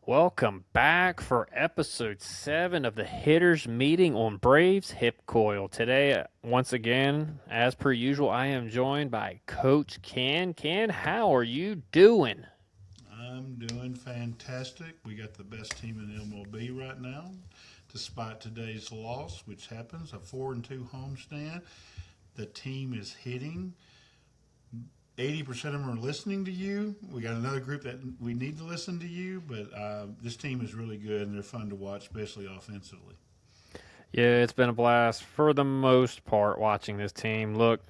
Welcome back for episode 7 of the Hitters Meeting on Braves Hip Coil. Today, once again, as per usual, I am joined by Coach Ken. Ken, how are you doing? I'm doing fantastic. We got the best team in the MLB right now, despite today's loss, which happens a 4-2 homestand. The team is hitting. 80% of them are listening to you. We got another group that we need to listen to you, but this team is really good and they're fun to watch, especially offensively. Yeah, it's been a blast for the most part watching this team. Look,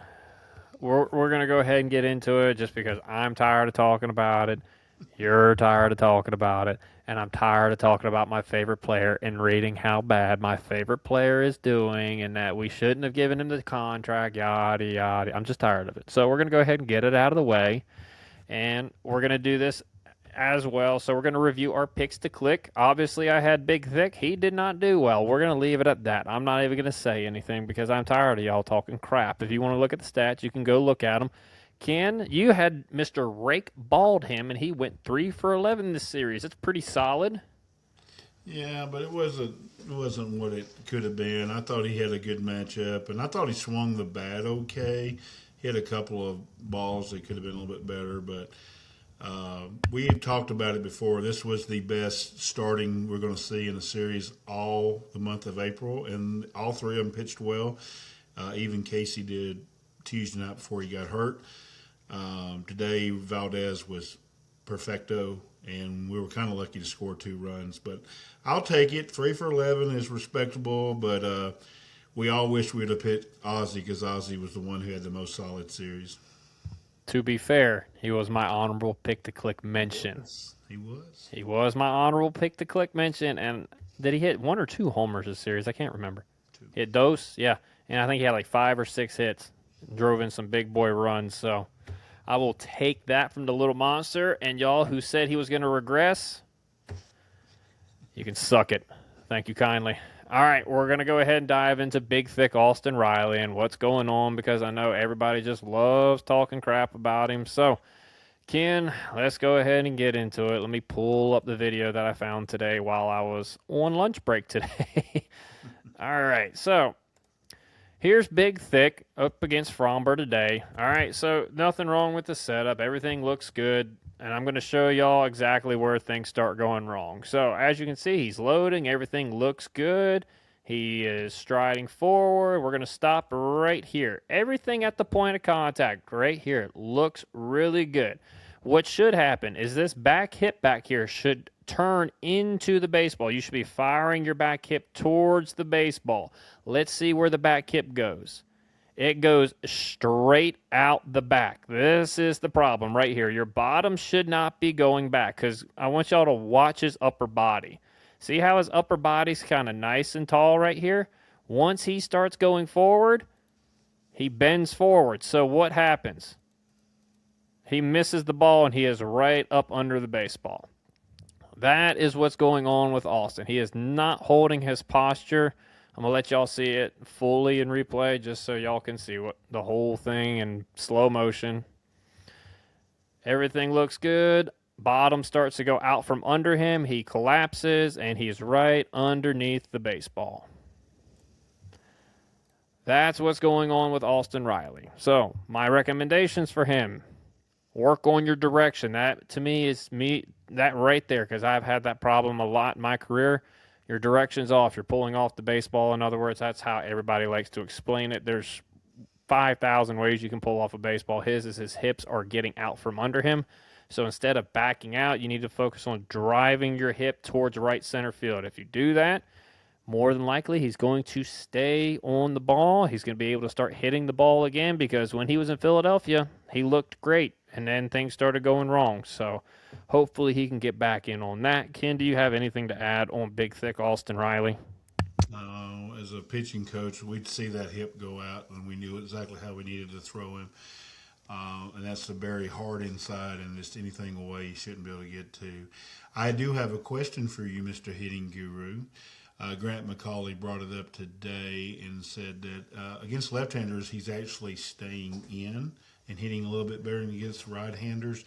we're going to go ahead and get into it just because I'm tired of talking about it. You're tired of talking about it, and I'm tired of talking about my favorite player and reading how bad my favorite player is doing and that we shouldn't have given him the contract, yada, yada. I'm just tired of it. So we're going to go ahead and get it out of the way, and we're going to do this as well. So we're going to review our picks to click. Obviously, I had Big Thick. He did not do well. We're going to leave it at that. I'm not even going to say anything because I'm tired of y'all talking crap. If you want to look at the stats, you can go look at them. Ken, you had Mr. Rake Baldham, and he went 3 for 11 this series. It's pretty solid. Yeah, but it wasn't what it could have been. I thought he had a good matchup, and I thought he swung the bat okay. He had a couple of balls that could have been a little bit better, but we have talked about it before. This was the best starting we're going to see in the series all the month of April, and all three of them pitched well. Even Casey did Tuesday night before he got hurt. Today, Valdez was perfecto, and we were kind of lucky to score 2 runs. But I'll take it. 3 for 11 is respectable, but we all wish we'd have picked Ozzy because Ozzy was the one who had the most solid series. To be fair, he was my honorable pick to click mention. He was. He was my honorable pick to click mention, and did he hit 1 or 2 homers this series? I can't remember. Too. Hit Dose, yeah, and I think he had like 5 or 6 hits, drove in some big boy runs. So I will take that from the little monster. And y'all who said he was going to regress, you can suck it. Thank you kindly. All right, we're going to go ahead and dive into Big Thick Austin Riley and what's going on because I know everybody just loves talking crap about him. So, Ken, let's go ahead and get into it. Let me pull up the video that I found today while I was on lunch break today. All right, so here's Big Thick up against Fromber today. All right, so nothing wrong with the setup. Everything looks good. And I'm going to show y'all exactly where things start going wrong. So as you can see, he's loading. Everything looks good. He is striding forward. We're going to stop right here. Everything at the point of contact right here looks really good. What should happen is this back hip back here should turn into the baseball. You should be firing your back hip towards the baseball. Let's see where the back hip goes. It goes straight out the back. This is the problem right here. Your bottom should not be going back because I want y'all to watch his upper body. See how his upper body's kind of nice and tall right here? Once he starts going forward, he bends forward. So what happens? He misses the ball and he is right up under the baseball. That is what's going on with Austin. He is not holding his posture. I'm going to let y'all see it fully in replay just so y'all can see what the whole thing in slow motion. Everything looks good. Bottom starts to go out from under him. He collapses, and he's right underneath the baseball. That's what's going on with Austin Riley. So my recommendations for him, work on your direction. That, to me, is that right there because I've had that problem a lot in my career. Your direction's off. You're pulling off the baseball. In other words, that's how everybody likes to explain it. There's 5,000 ways you can pull off a baseball. His is his hips are getting out from under him. So instead of backing out, you need to focus on driving your hip towards right center field. If you do that, more than likely he's going to stay on the ball. He's going to be able to start hitting the ball again because when he was in Philadelphia, he looked great. And then things started going wrong. So hopefully he can get back in on that. Ken, do you have anything to add on Big Thick Austin Riley? As a pitching coach, we'd see that hip go out, and we knew exactly how we needed to throw him. And that's the very hard inside, and just anything away you shouldn't be able to get to. I do have a question for you, Mr. Hitting Guru. Grant McCauley brought it up today and said that against left-handers, he's actually staying in and hitting a little bit better than against right-handers.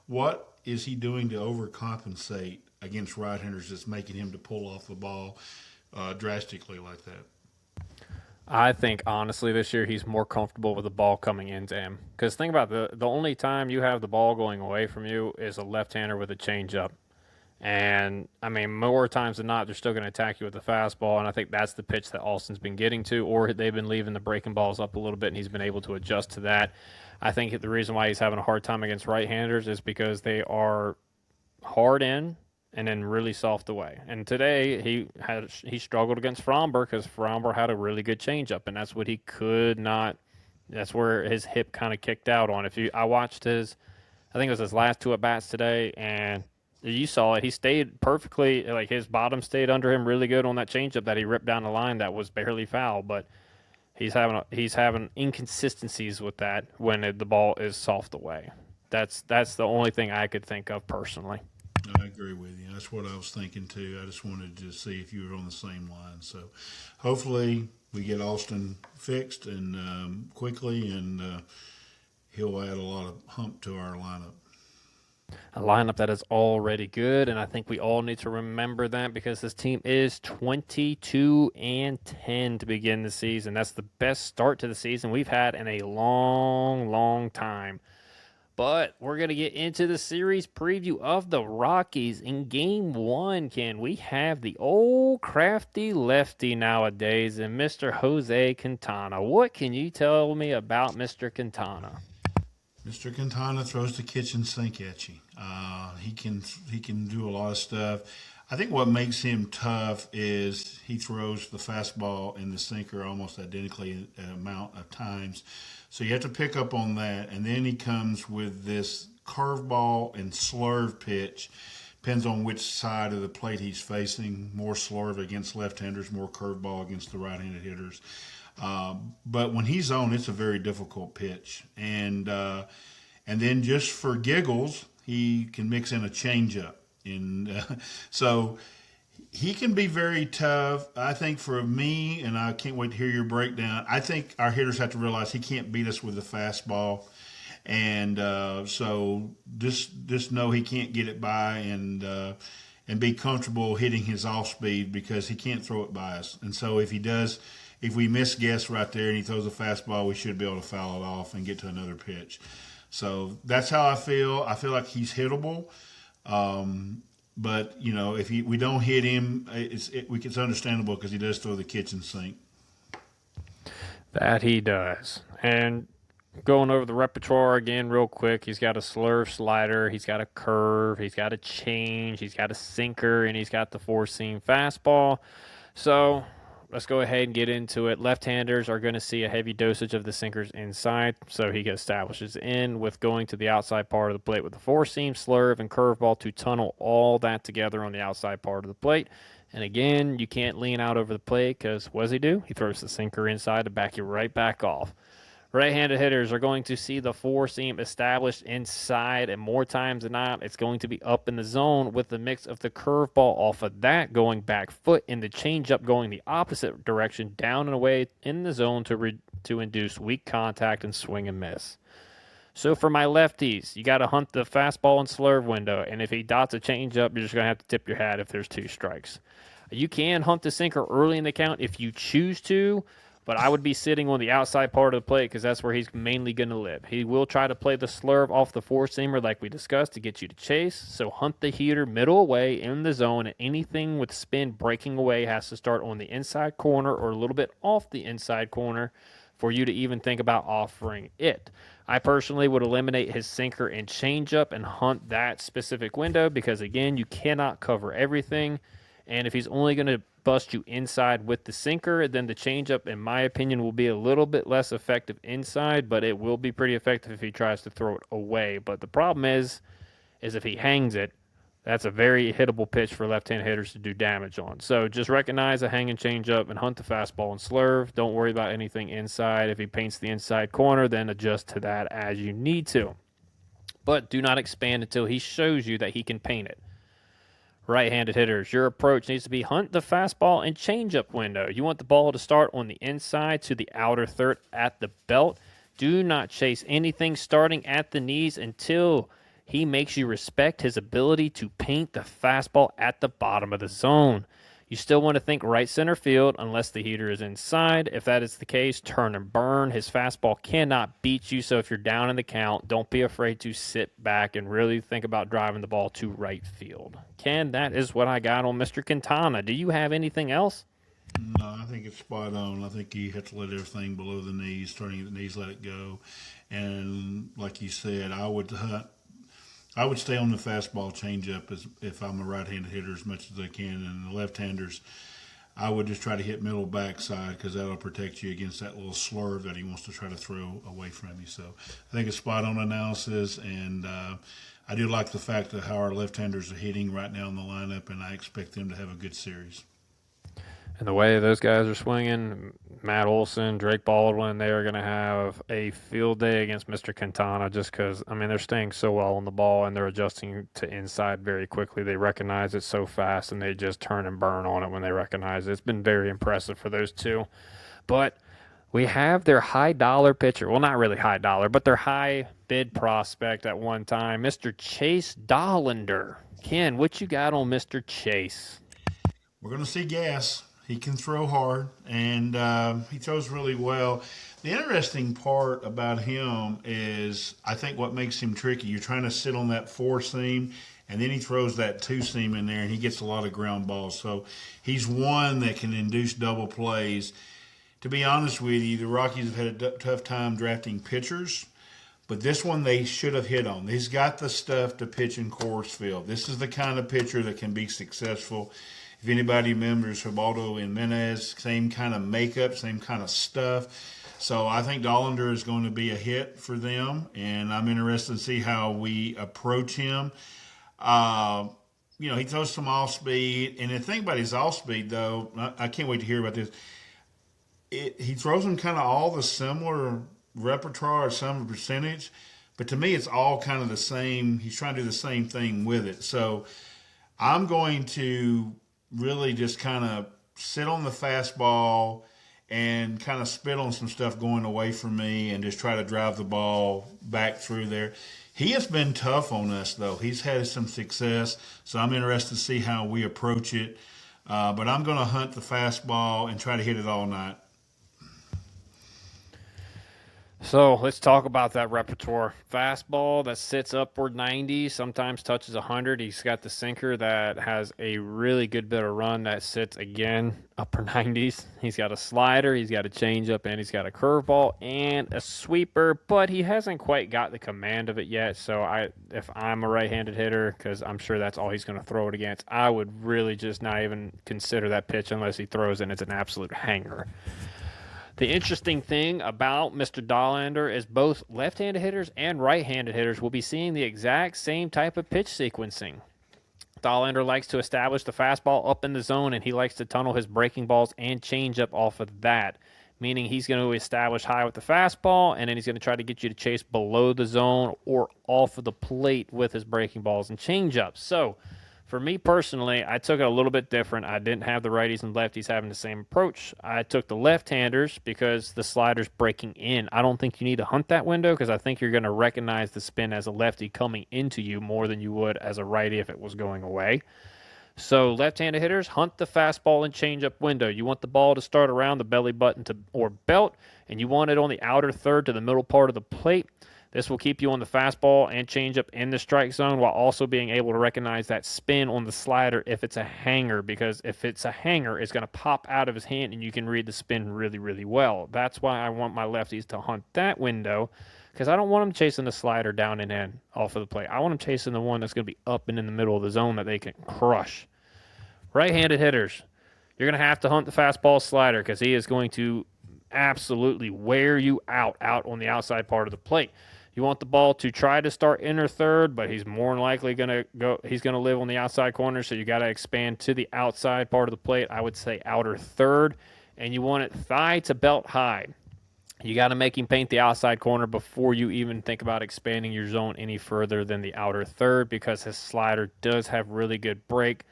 What is he doing to overcompensate against right-handers that's making him to pull off the ball drastically like that. I think honestly this year he's more comfortable with the ball coming into him. Because think about the only time you have the ball going away from you is a left-hander with a changeup. And I mean, more times than not, they're still going to attack you with the fastball. And I think that's the pitch that Austin's been getting to, or they've been leaving the breaking balls up a little bit, and he's been able to adjust to that. I think the reason why he's having a hard time against right-handers is because they are hard in and then really soft away. And today he struggled against Fromber because Fromber had a really good changeup, and that's what he could not. That's where his hip kind of kicked out on. I watched I think it was his last two at bats today, and you saw it. He stayed perfectly, like his bottom stayed under him really good on that changeup that he ripped down the line that was barely foul. But he's having inconsistencies with that when the ball is soft away. That's the only thing I could think of personally. I agree with you. That's what I was thinking too. I just wanted to see if you were on the same line. So hopefully we get Austin fixed and quickly, and he'll add a lot of hump to our lineup. A lineup that is already good, and I think we all need to remember that because this team is 22-10 to begin the season. That's the best start to the season we've had in a long, long time. But we're going to get into the series preview of the Rockies. In game one, Ken, we have the old crafty lefty nowadays and Mr. Jose Quintana. What can you tell me about Mr. Quintana? Mr. Quintana throws the kitchen sink at you. He can do a lot of stuff. I think what makes him tough is he throws the fastball and the sinker almost identically amount of times. So you have to pick up on that. And then he comes with this curveball and slurve pitch. Depends on which side of the plate he's facing. More slurve against left-handers, more curveball against the right-handed hitters. But when he's on, it's a very difficult pitch. And then just for giggles, he can mix in a changeup. And so he can be very tough. I think for me, and I can't wait to hear your breakdown, I think our hitters have to realize he can't beat us with the fastball. And so just know he can't get it by and be comfortable hitting his off speed because he can't throw it by us. And so if he does, if we miss guess right there and he throws a fastball, we should be able to foul it off and get to another pitch. So that's how I feel. I feel like he's hittable. But, if we don't hit him, it's understandable because he does throw the kitchen sink. That he does. And going over the repertoire again real quick, he's got a slurve slider, he's got a curve, he's got a change, he's got a sinker, and he's got the four-seam fastball. So let's go ahead and get into it. Left-handers are going to see a heavy dosage of the sinkers inside, so he establishes in with going to the outside part of the plate with the four-seam, slurve, and curveball to tunnel all that together on the outside part of the plate. And again, you can't lean out over the plate because what does he do? He throws the sinker inside to back you right back off. Right-handed hitters are going to see the four-seam established inside, and more times than not, it's going to be up in the zone with the mix of the curveball off of that going back foot and the changeup going the opposite direction down and away in the zone to induce weak contact and swing and miss. So for my lefties, you got to hunt the fastball and slurve window, and if he dots a changeup, you're just going to have to tip your hat if there's two strikes. You can hunt the sinker early in the count if you choose to, but I would be sitting on the outside part of the plate because that's where he's mainly going to live. He will try to play the slurve off the four-seamer like we discussed to get you to chase. So hunt the heater middle away in the zone, and anything with spin breaking away has to start on the inside corner or a little bit off the inside corner for you to even think about offering it. I personally would eliminate his sinker and changeup and hunt that specific window because, again, you cannot cover everything. And if he's only going to bust you inside with the sinker, then the changeup, in my opinion, will be a little bit less effective inside, but it will be pretty effective if he tries to throw it away. But the problem is if he hangs it, that's a very hittable pitch for left-hand hitters to do damage on. So just recognize a hanging changeup and hunt the fastball and slurve. Don't worry about anything inside. If he paints the inside corner, then adjust to that as you need to. But do not expand until he shows you that he can paint it. Right-handed hitters, your approach needs to be hunt the fastball and changeup window. You want the ball to start on the inside to the outer third at the belt. Do not chase anything starting at the knees until He makes you respect his ability to paint the fastball at the bottom of the zone. You still want to think right center field unless the heater is inside. If that is the case, turn and burn. His fastball cannot beat you, so if you're down in the count, don't be afraid to sit back and really think about driving the ball to right field. Ken, that is what I got on Mr. Quintana. Do you have anything else? No, I think it's spot on. I think you have to let everything below the knees, turning at the knees, let it go. And like you said, I would stay on the fastball changeup as if I'm a right-handed hitter as much as I can, and the left-handers, I would just try to hit middle backside because that'll protect you against that little slurve that he wants to try to throw away from you. So I think it's spot on analysis, and I do like the fact of how our left-handers are hitting right now in the lineup, and I expect them to have a good series. And the way those guys are swinging, Matt Olson, Drake Baldwin, they are going to have a field day against Mr. Quintana just because, I mean, they're staying so well on the ball and they're adjusting to inside very quickly. They recognize it so fast and they just turn and burn on it when they recognize it. It's been very impressive for those two. But we have their high dollar pitcher. Well, not really high dollar, but their high bid prospect at one time, Mr. Chase Dollander. Ken, what you got on Mr. Chase? We're going to see gas. He can throw hard, and he throws really well. The interesting part about him is, I think, what makes him tricky. You're trying to sit on that four seam, and then he throws that two seam in there, and he gets a lot of ground balls. So he's one that can induce double plays. To be honest with you, the Rockies have had a tough time drafting pitchers. But this one they should have hit on. He's got the stuff to pitch in Coors Field. This is the kind of pitcher that can be successful. If anybody remembers Rivaldo and Menez, same kind of makeup, same kind of stuff. So I think Dollander is going to be a hit for them, and I'm interested to see how we approach him. Uh, he throws some off speed, and the thing about his off speed, though, I can't wait to hear about this. He throws them kind of all the similar repertoire or some percentage, but to me, it's all kind of the same. He's trying to do the same thing with it. So I'm going to really just kind of sit on the fastball and kind of spit on some stuff going away from me and just try to drive the ball back through there. He has been tough on us, though. He's had some success, so I'm interested to see how we approach it. But I'm going to hunt the fastball and try to hit it all night. So let's talk about that repertoire. Fastball that sits upward 90, sometimes touches 100. He's got the sinker that has a really good bit of run that sits again upper 90s. He's got a slider, he's got a changeup, and he's got a curveball and a sweeper, but he hasn't quite got the command of it yet. So if I'm a right-handed hitter, because I'm sure that's all he's going to throw it against, I would really just not even consider that pitch unless he throws it and it's an absolute hanger. The interesting thing about Mr. Dollander is both left-handed hitters and right-handed hitters will be seeing the exact same type of pitch sequencing. Dollander likes to establish the fastball up in the zone, and he likes to tunnel his breaking balls and changeup off of that, meaning he's going to establish high with the fastball, and then he's going to try to get you to chase below the zone or off of the plate with his breaking balls and changeups. So for me personally, I took it a little bit different. I didn't have the righties and lefties having the same approach. I took the left-handers because the slider's breaking in. I don't think you need to hunt that window because I think you're going to recognize the spin as a lefty coming into you more than you would as a righty if it was going away. So left-handed hitters, hunt the fastball and changeup window. You want the ball to start around the belly button or belt, and you want it on the outer third to the middle part of the plate. This will keep you on the fastball and changeup in the strike zone while also being able to recognize that spin on the slider if it's a hanger, because if it's a hanger, it's going to pop out of his hand and you can read the spin really, really well. That's why I want my lefties to hunt that window, because I don't want them chasing the slider down and in off of the plate. I want them chasing the one that's going to be up and in the middle of the zone that they can crush. Right-handed hitters, you're going to have to hunt the fastball slider because he is going to absolutely wear you out on the outside part of the plate. You want the ball to try to start inner third, but he's more than likely going to go. He's going to live on the outside corner, so you got to expand to the outside part of the plate. I would say outer third, and you want it thigh to belt high. You got to make him paint the outside corner before you even think about expanding your zone any further than the outer third, because his slider does have really good break.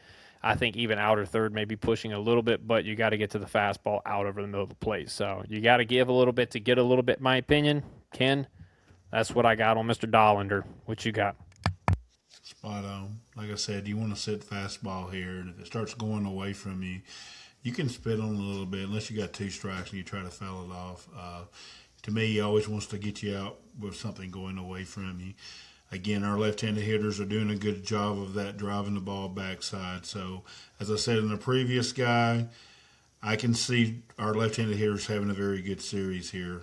I think even outer third may be pushing a little bit, but you got to get to the fastball out over the middle of the plate. So you got to give a little bit to get a little bit, in my opinion. Ken, that's what I got on Mr. Dollander. What you got? Spot on. Like I said, you want to sit fastball here, and if it starts going away from you, you can spit on it a little bit. Unless you got two strikes and you try to foul it off. To me, he always wants to get you out with something going away from you. Again, our left-handed hitters are doing a good job of that, driving the ball backside. So, as I said in the previous guy, I can see our left-handed hitters having a very good series here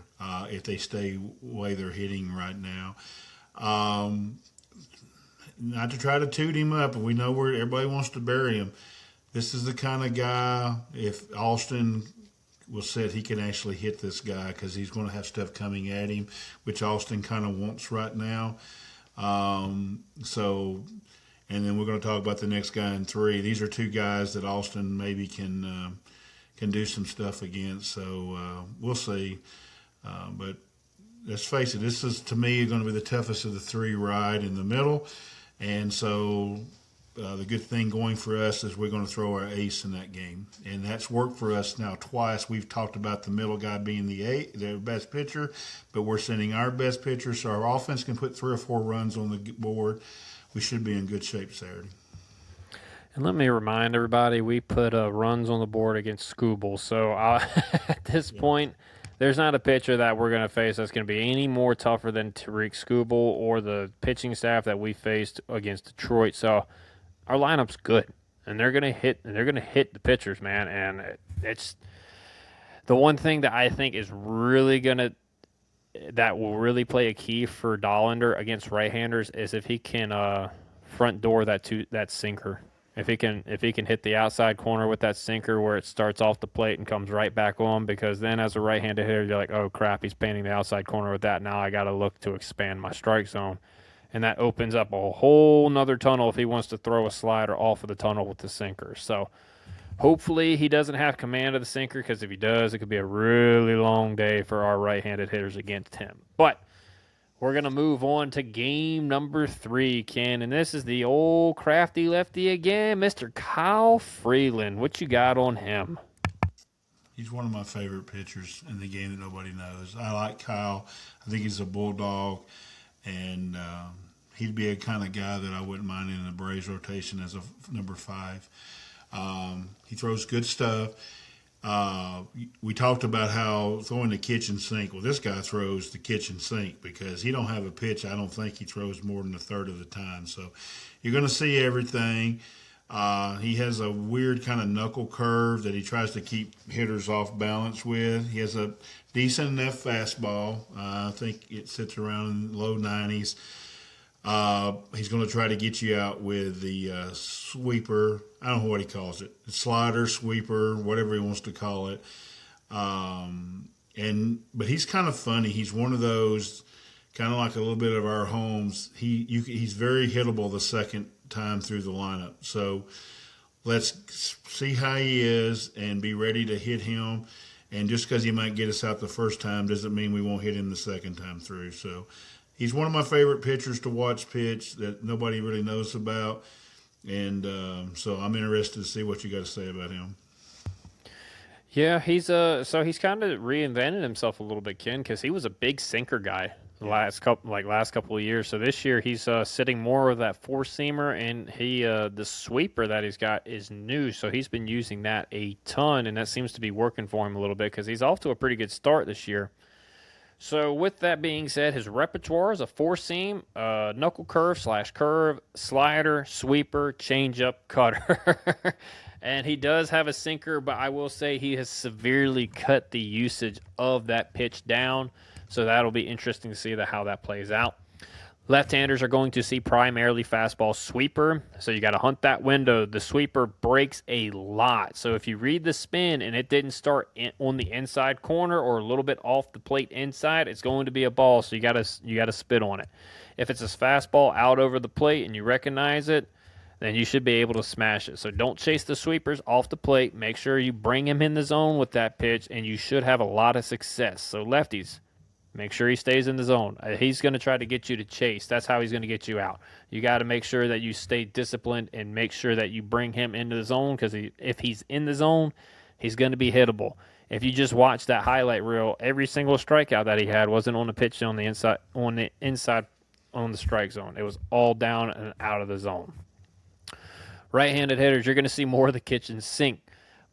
if they stay the way they're hitting right now. Um, Not to try to toot him up, but we know where everybody wants to bury him. This is the kind of guy, if Austin was said he can actually hit this guy because he's going to have stuff coming at him, which Austin kind of wants right now. So, and then we're going to talk about the next guy in three. These are two guys that Austin maybe can do some stuff against. So we'll see. But let's face it, this is to me going to be the toughest of the three right in the middle. And so the good thing going for us is we're going to throw our ace in that game. And that's worked for us now twice. We've talked about the middle guy being the best pitcher, but we're sending our best pitcher so our offense can put 3 or 4 runs on the board. We should be in good shape Saturday. And let me remind everybody, we put runs on the board against Scooble. So at this point, there's not a pitcher that we're going to face that's going to be any more tougher than Tariq Scooble or the pitching staff that we faced against Detroit. So our lineup's good, and they're going to hit. And they're going to hit the pitchers, man. And it's the one thing that I think is really that will really play a key for Dollander against right-handers is if he can front door that sinker. If he can hit the outside corner with that sinker where it starts off the plate and comes right back on, because then as a right-handed hitter, you're like, oh crap, he's painting the outside corner with that. Now I got to look to expand my strike zone. And that opens up a whole nother tunnel if he wants to throw a slider off of the tunnel with the sinker. So hopefully he doesn't have command of the sinker, because if he does, it could be a really long day for our right-handed hitters against him. But we're going to move on to game number 3, Ken. And this is the old crafty lefty again, Mr. Kyle Freeland. What you got on him? He's one of my favorite pitchers in the game that nobody knows. I like Kyle. I think he's a bulldog, and he'd be a kind of guy that I wouldn't mind in the Braves rotation as a number 5. He throws good stuff. We talked about how throwing the kitchen sink. Well, this guy throws the kitchen sink because he don't have a pitch. I don't think he throws more than a third of the time. So you're going to see everything. He has a weird kind of knuckle curve that he tries to keep hitters off balance with. He has a decent enough fastball. I think it sits around in the low 90s. He's going to try to get you out with the sweeper. I don't know what he calls it. The slider, sweeper, whatever he wants to call it. But he's kind of funny. He's one of those, kind of like a little bit of our Holmes. He's very hittable the second time through the lineup. So let's see how he is and be ready to hit him. And just because he might get us out the first time doesn't mean we won't hit him the second time through. So he's one of my favorite pitchers to watch pitch that nobody really knows about. And so I'm interested to see what you got to say about him. Yeah, he's kind of reinvented himself a little bit, Ken, because he was a big sinker guy the last couple of years. So this year he's sitting more of that 4-seamer, and the sweeper that he's got is new, so he's been using that a ton, and that seems to be working for him a little bit because he's off to a pretty good start this year. So with that being said, his repertoire is a 4-seam, knuckle curve/curve, slider, sweeper, changeup, cutter. And he does have a sinker, but I will say he has severely cut the usage of that pitch down. So that'll be interesting to see how that plays out. Left-handers are going to see primarily fastball sweeper, so you got to hunt that window. The sweeper breaks a lot, so if you read the spin and it didn't start on the inside corner or a little bit off the plate inside, it's going to be a ball, so you got to spit on it. If it's a fastball out over the plate and you recognize it, then you should be able to smash it. So don't chase the sweepers off the plate. Make sure you bring him in the zone with that pitch, and you should have a lot of success. So lefties, make sure he stays in the zone. He's going to try to get you to chase. That's how he's going to get you out. You got to make sure that you stay disciplined and make sure that you bring him into the zone, because if he's in the zone, he's going to be hittable. If you just watch that highlight reel, every single strikeout that he had wasn't on the pitch on the inside on the strike zone. It was all down and out of the zone. Right-handed hitters, you're going to see more of the kitchen sink,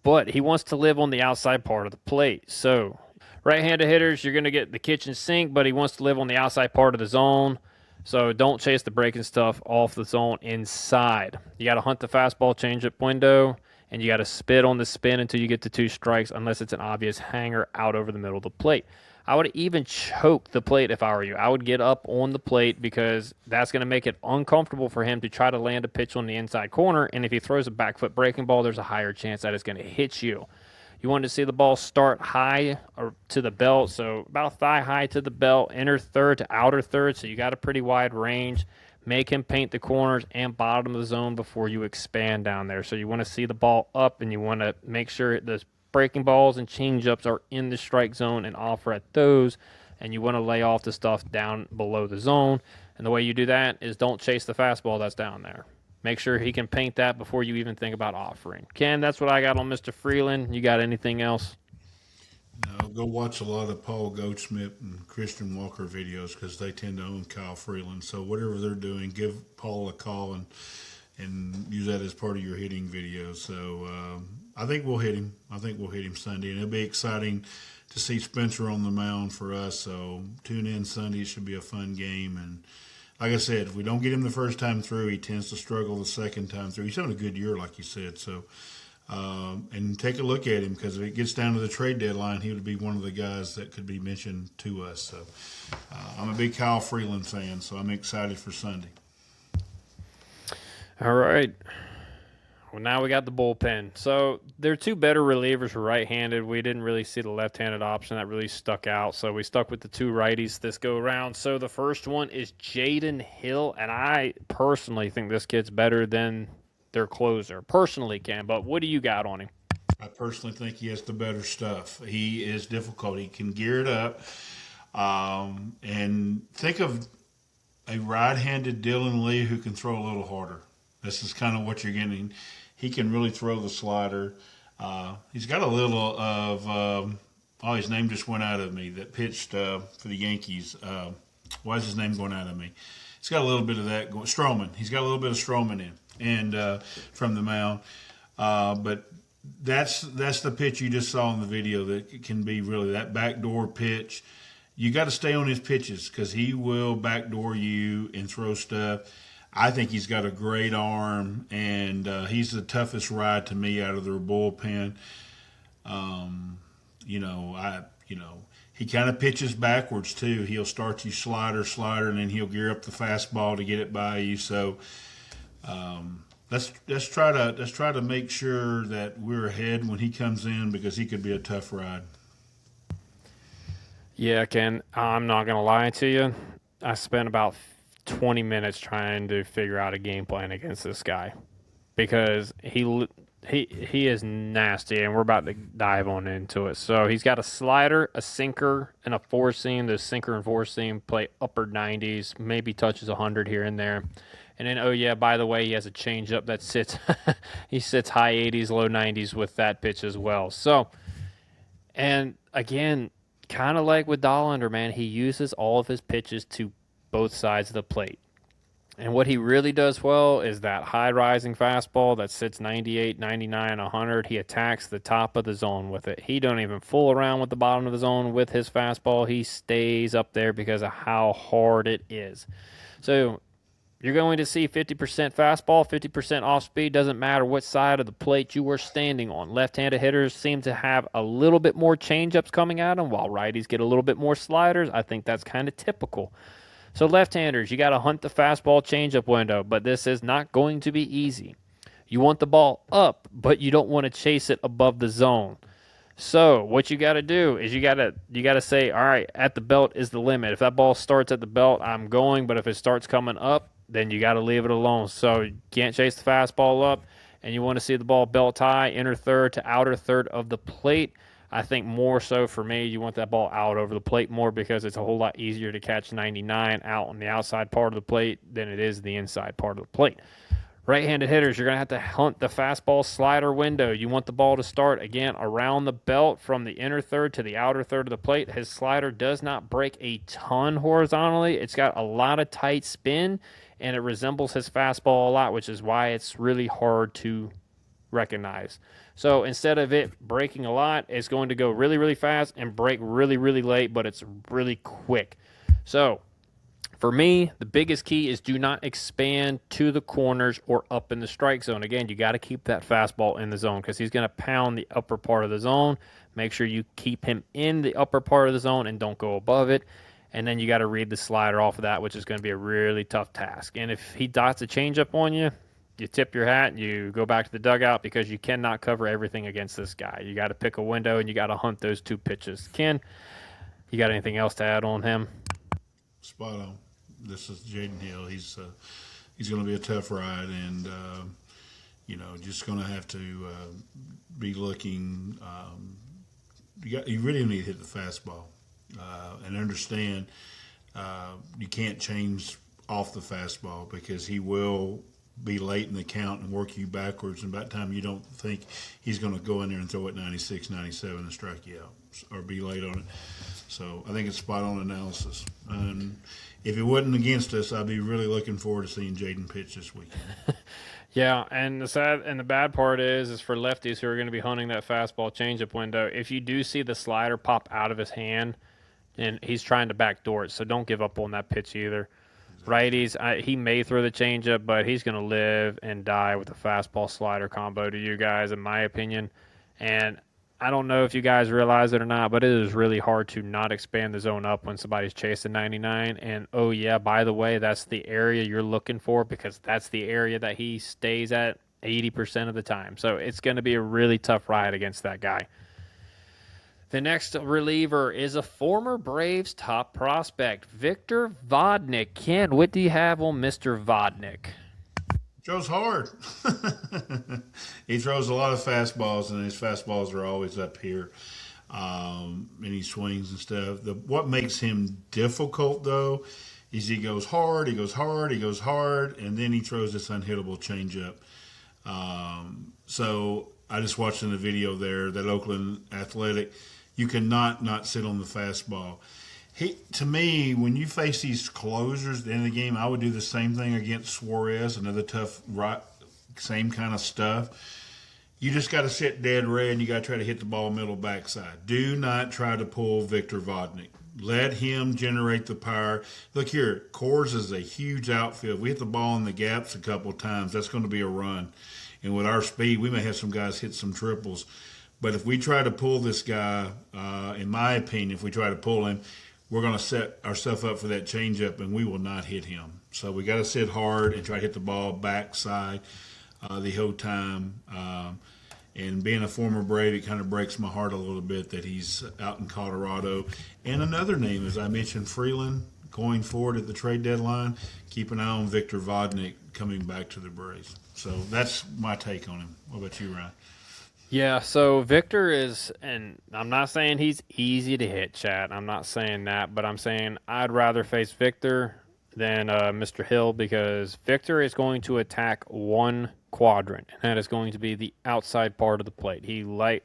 but he wants to live on the outside part of the plate. So right-handed hitters, you're going to get the kitchen sink, but he wants to live on the outside part of the zone. So don't chase the breaking stuff off the zone inside. You got to hunt the fastball changeup window, and you got to spit on the spin until you get to 2 strikes, unless it's an obvious hanger out over the middle of the plate. I would even choke the plate if I were you. I would get up on the plate because that's going to make it uncomfortable for him to try to land a pitch on the inside corner. And if he throws a back foot breaking ball, there's a higher chance that it's going to hit you. You want to see the ball start high or to the belt, so about thigh high to the belt, inner third to outer third, so you got a pretty wide range. Make him paint the corners and bottom of the zone before you expand down there. So you want to see the ball up, and you want to make sure the breaking balls and changeups are in the strike zone and offer at those, and you want to lay off the stuff down below the zone. And the way you do that is don't chase the fastball that's down there. Make sure he can paint that before you even think about offering. Ken, that's what I got on Mr. Freeland. You got anything else? No, go watch a lot of Paul Goldschmidt and Christian Walker videos because they tend to own Kyle Freeland. So whatever they're doing, give Paul a call and use that as part of your hitting video. So I think we'll hit him. I think we'll hit him Sunday, and it'll be exciting to see Spencer on the mound for us. So tune in Sunday. It should be a fun game. And like I said, if we don't get him the first time through, he tends to struggle the second time through. He's having a good year, like you said. So, and take a look at him because if it gets down to the trade deadline, he would be one of the guys that could be mentioned to us. So, I'm a big Kyle Freeland fan, so I'm excited for Sunday. All right. Well, now we got the bullpen. So there are 2 better relievers for right-handed. We didn't really see the left-handed option that really stuck out, so we stuck with the 2 righties this go around. So the first one is Jaden Hill, and I personally think this kid's better than their closer. Personally, Cam, but what do you got on him? I personally think he has the better stuff. He is difficult. He can gear it up. And think of a right-handed Dylan Lee who can throw a little harder. This is kind of what you're getting. He can really throw the slider. He's got a little of his name just went out of me that pitched for the Yankees. Why is his name going out of me? He's got a little bit of that going. Stroman. He's got a little bit of Stroman in and from the mound. But that's the pitch you just saw in the video that can be really that backdoor pitch. You got to stay on his pitches because he will backdoor you and throw stuff. I think he's got a great arm, and he's the toughest ride to me out of their bullpen. He kind of pitches backwards too. He'll start you slider, and then he'll gear up the fastball to get it by you. So let's try to make sure that we're ahead when he comes in because he could be a tough ride. Yeah, Ken, I'm not going to lie to you. I spent about 20 minutes trying to figure out a game plan against this guy because he is nasty, and we're about to dive on into it. So he's got a slider, a sinker, and a four seam. The sinker and four seam play upper 90s, maybe touches 100 here and there. And then, oh yeah, by the way, he has a changeup that sits he sits high 80s, low 90s with that pitch as well. So, and again, kind of like with Dollander, man, he uses all of his pitches to both sides of the plate. And what he really does well is that high rising fastball that sits 98, 99, 100. He attacks the top of the zone with it. He don't even fool around with the bottom of the zone with his fastball. He stays up there because of how hard it is. So you're going to see 50% fastball, 50% off speed. Doesn't matter what side of the plate you were standing on. Left-handed hitters seem to have a little bit more changeups coming at them, while righties get a little bit more sliders. I think that's kind of typical. So left-handers, you got to hunt the fastball changeup window, but this is not going to be easy. You want the ball up, but you don't want to chase it above the zone. So what you got to do is you got to say, all right, at the belt is the limit. If that ball starts at the belt, I'm going, but if it starts coming up, then you got to leave it alone. So you can't chase the fastball up, and you want to see the ball belt high, inner third to outer third of the plate. I think more so for me, you want that ball out over the plate more because it's a whole lot easier to catch 99 out on the outside part of the plate than it is the inside part of the plate. Right-handed hitters, you're going to have to hunt the fastball slider window. You want the ball to start, again, around the belt from the inner third to the outer third of the plate. His slider does not break a ton horizontally. It's got a lot of tight spin, and it resembles his fastball a lot, which is why it's really hard to recognize. So instead of it breaking a lot, it's going to go really, really fast and break really, really late, but it's really quick. So for me, the biggest key is do not expand to the corners or up in the strike zone. Again, you got to keep that fastball in the zone because he's going to pound the upper part of the zone. Make sure you keep him in the upper part of the zone and don't go above it. And then you got to read the slider off of that, which is going to be a really tough task. And if he dots a changeup on you, you tip your hat, you go back to the dugout because you cannot cover everything against this guy. You got to pick a window and you got to hunt those two pitches. Ken, you got anything else to add on him? Spot on. This is Jaden Hill. He's going to be a tough ride, and just going to have to be looking. You really need to hit the fastball and understand you can't change off the fastball because he will be late in the count and work you backwards. And by the time you don't think he's going to go in there and throw it 96, 97 and strike you out or be late on it. So I think it's spot on analysis. If it wasn't against us, I'd be really looking forward to seeing Jaden pitch this weekend. Yeah, and the bad part is for lefties who are going to be hunting that fastball changeup window. If you do see the slider pop out of his hand, and he's trying to backdoor it, so don't give up on that pitch either. Righties, he may throw the changeup, but he's going to live and die with the fastball slider combo to you guys, in my opinion. And I don't know if you guys realize it or not, but it is really hard to not expand the zone up when somebody's chasing 99. And oh yeah, by the way, that's the area you're looking for because that's the area that he stays at 80% of the time. So it's going to be a really tough ride against that guy. The next reliever is a former Braves top prospect, Victor Vodnik. Ken, what do you have on Mr. Vodnik? Throws hard. He throws a lot of fastballs, and his fastballs are always up here. And he swings and stuff. What makes him difficult, though, is he goes hard, he goes hard, he goes hard, and then he throws this unhittable changeup. So I just watched in the video there that Oakland Athletic, you cannot not sit on the fastball. To me, when you face these closers at the end of the game, I would do the same thing against Suarez, another tough, same kind of stuff. You just got to sit dead red and you got to try to hit the ball middle backside. Do not try to pull Victor Vodnik. Let him generate the power. Look here, Coors is a huge outfield. We hit the ball in the gaps a couple of times. That's going to be a run. And with our speed, we may have some guys hit some triples. But if we try to pull this guy, in my opinion, if we try to pull him, we're going to set ourselves up for that changeup, and we will not hit him. So we got to sit hard and try to hit the ball backside the whole time. And being a former Brave, it kind of breaks my heart a little bit that he's out in Colorado. And another name, as I mentioned, Freeland, going forward at the trade deadline. Keep an eye on Victor Vodnik coming back to the Braves. So that's my take on him. What about you, Ryan? Yeah, so Victor is, and I'm not saying he's easy to hit, Chad. I'm not saying that, but I'm saying I'd rather face Victor than Mr. Hill because Victor is going to attack one quadrant, and that is going to be the outside part of the plate.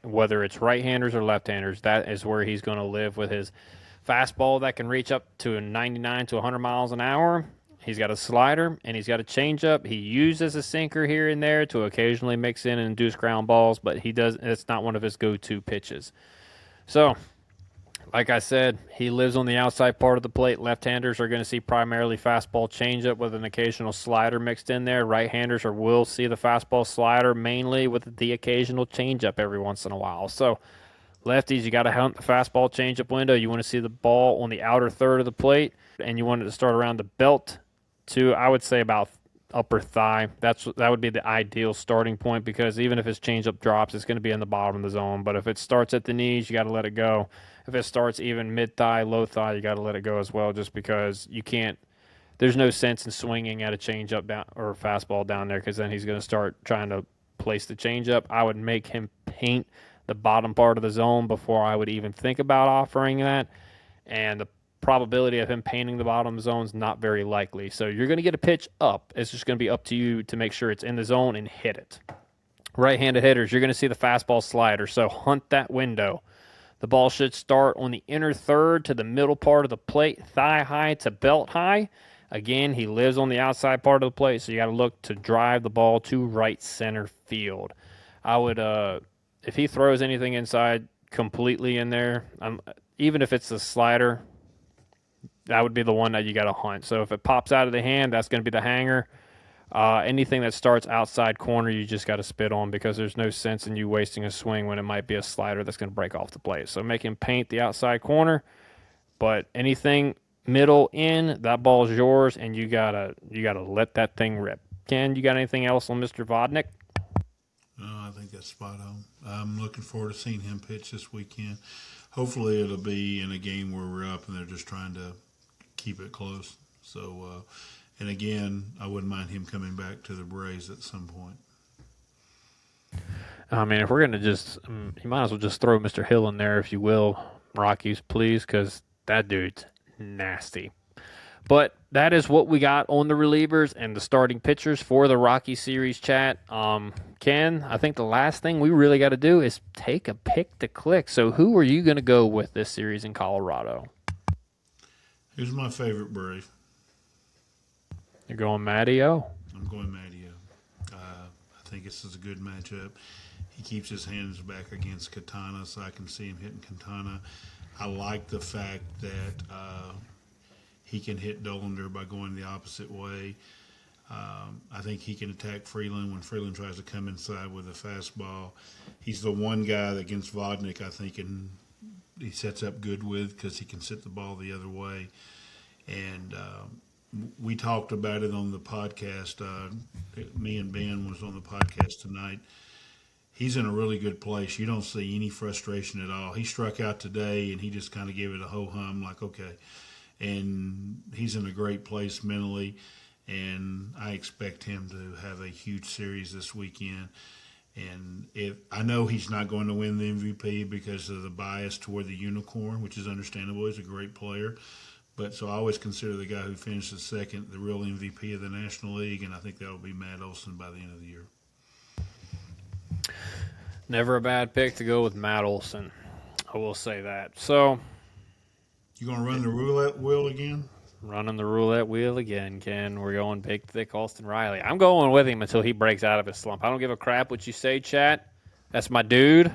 Whether it's right-handers or left-handers, that is where he's going to live with his fastball that can reach up to 99 to 100 miles an hour. He's got a slider, and he's got a changeup. He uses a sinker here and there to occasionally mix in and induce ground balls, but it's not one of his go-to pitches. So, like I said, he lives on the outside part of the plate. Left-handers are going to see primarily fastball changeup with an occasional slider mixed in there. Right-handers will see the fastball slider mainly with the occasional changeup every once in a while. So, lefties, you got to hunt the fastball changeup window. You want to see the ball on the outer third of the plate, and you want it to start around the belt to, I would say, about upper thigh. That would be the ideal starting point because even if his changeup drops, it's going to be in the bottom of the zone. But if it starts at the knees, you got to let it go. If it starts even mid-thigh, low thigh, you got to let it go as well just because you can't – there's no sense in swinging at a changeup down or a fastball down there because then he's going to start trying to place the changeup. I would make him paint the bottom part of the zone before I would even think about offering that. And the probability of him painting the bottom zone is not very likely. So you're going to get a pitch up. It's just going to be up to you to make sure it's in the zone and hit it. Right-handed hitters, you're going to see the fastball slider, so hunt that window. The ball should start on the inner third to the middle part of the plate, thigh high to belt high. Again, he lives on the outside part of the plate, so you got to look to drive the ball to right center field. I would, if he throws anything inside completely in there, even if it's a slider, that would be the one that you got to hunt. So if it pops out of the hand, that's going to be the hanger. Anything that starts outside corner, you just got to spit on because there's no sense in you wasting a swing when it might be a slider that's going to break off the plate. So make him paint the outside corner, but anything middle in, that ball is yours, and you gotta let that thing rip. Ken, you got anything else on Mr. Vodnik? No, I think that's spot on. I'm looking forward to seeing him pitch this weekend. Hopefully, it'll be in a game where we're up and they're just trying to keep it close. So. And again, I wouldn't mind him coming back to the Braves at some point. I mean, if we're going to you might as well just throw Mr. Hill in there, if you will, Rockies, please, because that dude's nasty. But that is what we got on the relievers and the starting pitchers for the Rockies Series chat. Ken, I think the last thing we really got to do is take a pick to click. So who are you going to go with this series in Colorado? Who's my favorite Brave? You're going Matty O. I'm going Matty O. I think this is a good matchup. He keeps his hands back against Katana, so I can see him hitting Katana. I like the fact that he can hit Dollander by going the opposite way. I think he can attack Freeland when Freeland tries to come inside with a fastball. He's the one guy that against Vodnik, I think, and he sets up good with because he can sit the ball the other way. And we talked about it on the podcast. Me and Ben was on the podcast tonight. He's in a really good place. You don't see any frustration at all. He struck out today, and he just kind of gave it a ho-hum, like, okay. And he's in a great place mentally, and I expect him to have a huge series this weekend. And I know he's not going to win the MVP because of the bias toward the unicorn, which is understandable. He's a great player. But so I always consider the guy who finishes second the real MVP of the National League, and I think that will be Matt Olson by the end of the year. Never a bad pick to go with Matt Olson. I will say that. So, you going to run the roulette wheel again? Running the roulette wheel again, Ken. We're going big, thick Austin Riley. I'm going with him until he breaks out of his slump. I don't give a crap what you say, chat. That's my dude.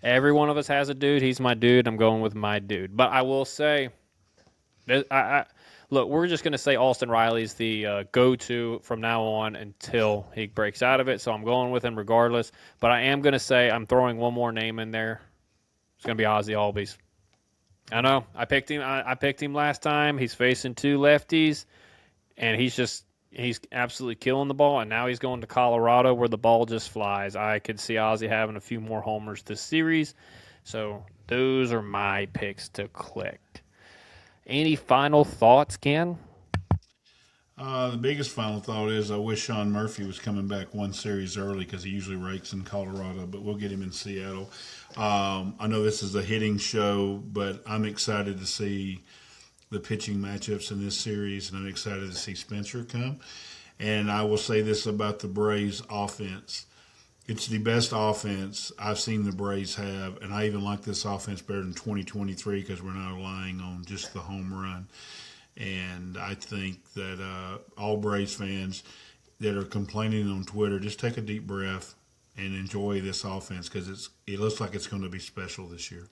Every one of us has a dude. He's my dude. I'm going with my dude. But I will say, look, we're just going to say Austin Riley's the go-to from now on until he breaks out of it. So I'm going with him regardless. But I am going to say I'm throwing one more name in there. It's going to be Ozzie Albies. I know. I picked him. I picked him last time. He's facing two lefties, and he's absolutely killing the ball. And now he's going to Colorado where the ball just flies. I could see Ozzie having a few more homers this series. So those are my picks to click. Any final thoughts, Ken? The biggest final thought is I wish Sean Murphy was coming back one series early because he usually rakes in Colorado, but we'll get him in Seattle. I know this is a hitting show, but I'm excited to see the pitching matchups in this series, and I'm excited to see Spencer come. And I will say this about the Braves offense. It's the best offense I've seen the Braves have, and I even like this offense better than 2023 because we're not relying on just the home run. And I think that all Braves fans that are complaining on Twitter, just take a deep breath and enjoy this offense because it looks like it's going to be special this year.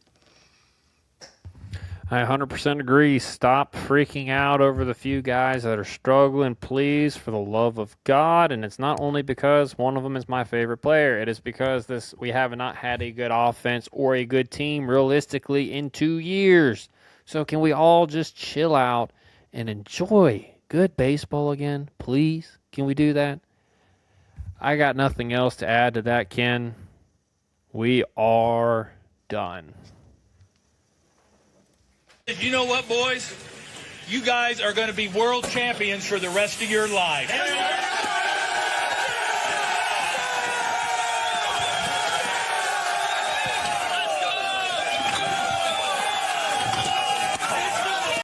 I 100% agree. Stop freaking out over the few guys that are struggling, please, for the love of God. And it's not only because one of them is my favorite player. It is because we have not had a good offense or a good team realistically in 2 years. So can we all just chill out and enjoy good baseball again, please? Can we do that? I got nothing else to add to that, Ken. We are done. You know what, boys? You guys are going to be world champions for the rest of your life.